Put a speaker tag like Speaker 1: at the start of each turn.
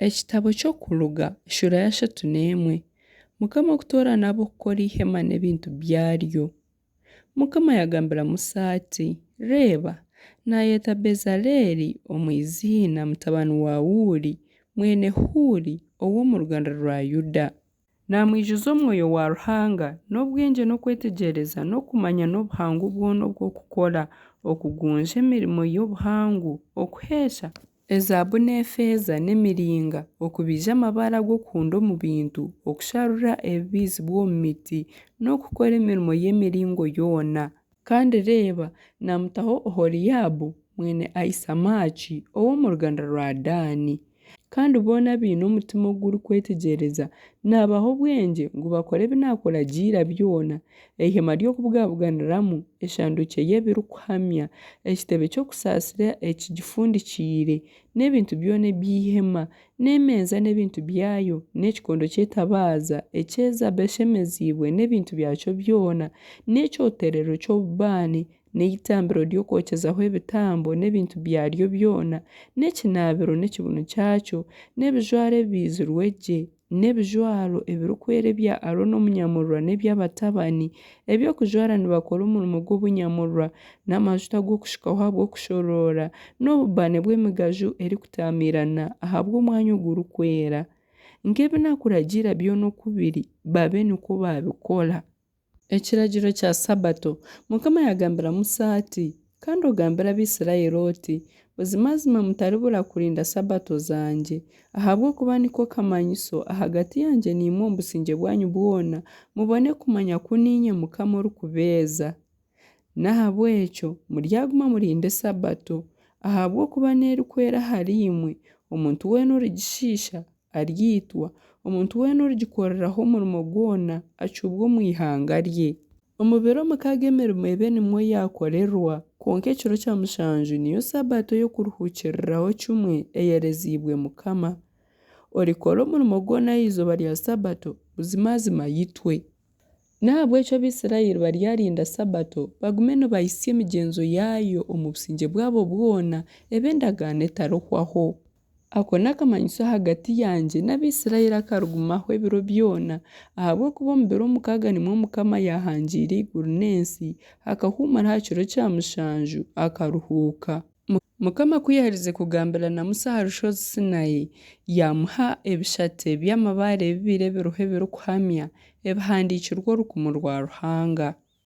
Speaker 1: Ekitabo ky'okuruga shura ya 31. Mukama okutoora nabo kukora ihema n'ebintu byaryo. Mukama yagambira Musa ati, reeba, naayeta Bezaleeri omwiziina mutabani wa Uri, mwene Huri ow'omu ruganda rwa Yuda. Naamwijuza omwoyo wa Ruhanga n'obwengye n'okwetegyereza n'okumanya n'obuhangu bwona obw'okukora okugunja emirimo y'obuhangu, okuheesha ezaabu n'efeeza n'emiringa, okubiija amabara g'okuhunda omu bintu, okusharura ebibaizibwa omu miti, n'okukora emirimo y'emiringo yoona. Kandi reeba, naamutaho Oholiyabu mwene Ahisamaaki ow'omu ruganda rwa Daani. Kandi boona baine omutima ogurikwetegyereza, naabaha obwengye ngu bakore ebi naakuragiira byona: ihema ry'okubwabuganiramu, eshanduuke y'ebirikuhamya, ekitebe ky'okusaasira ekigifundikiire, n'ebintu byona eby'ihema, n'emeeza n'ebintu byayo, n'ekikondo ky'etabaaza, eky'ezaaba eshemeziibwe n'ebintu byakyo byona, n'ekyoterero ky'obubaani, n'eitambiro ry'okwokyezaho ebitambo n'ebintu byaryo byona, n'ekinaabiro n'ekibunu kyakyo, n'ebijwaro ebibaizirwe gye, n'ebijwaro ebirikwera ebya Aaron omunyamurura n'eby'abatabani, eby'okujwara nibakora omurimo gw'obunyamurura, n'amajuta g'okushukaho ahabw'okushoroora, n'obubaane bw'emigaju erikutaamirana ahabw'omwanya ogurikwera. Nk'ebi naakuragiira byona okubiri, babe nikwo baabikora. Ekiragiro kya Sabato. Mukama yagambira Musa ati, kandi ogambire Abaisirairi oti, buzimazima mutaribura kurinda Sabato zange, ahabw'okuba niko kamanyiso ahagati yange niimwe omu busingye bwanyu bwona, mubone kumanya kuniinye Mukama orikubeeza. N'ahabw'ekyo muryaguma murinde Sabato, ahabw'okuba n'erikwera ahari imwe, omuntu weena origishiisha aryitwa, omuntu weena origikoreraho omurimo gwona acuubwe omu ihanga rye. Omu biro 6 emirimo ebe nimwo yakorerwa, kwonka ekiro kya 7 niyo Sabato y'okuruhuukiriraho kimwe eyereziibwe Mukama. Orikora omurimo gwona ah'izooba rya Sabato buzimazima yitwe. N'ahabw'ekyo Abaisirairi baryarinda Sabato bagume nibahisya emigyenzo yaayo omu busingye bwabo bwona, ebe endagaano etarohwaho. Ako n'akamanyiso ahagati yange n'Abaisirairi akarugumaho ebiro byona, ahabw'okuba omu biro 6 nimwo Mukama yahangiire iguru n'ensi, akahuumura aha kiro kya 7 akaruhuuka. Mukama kwiyaharize kugambira na Musa aha rushozi Sinayi, yamuha ebishate by'amabaare 2 ebiroho ebirikuhamya, ebihandiikirwe orukumu rwa Ruhanga.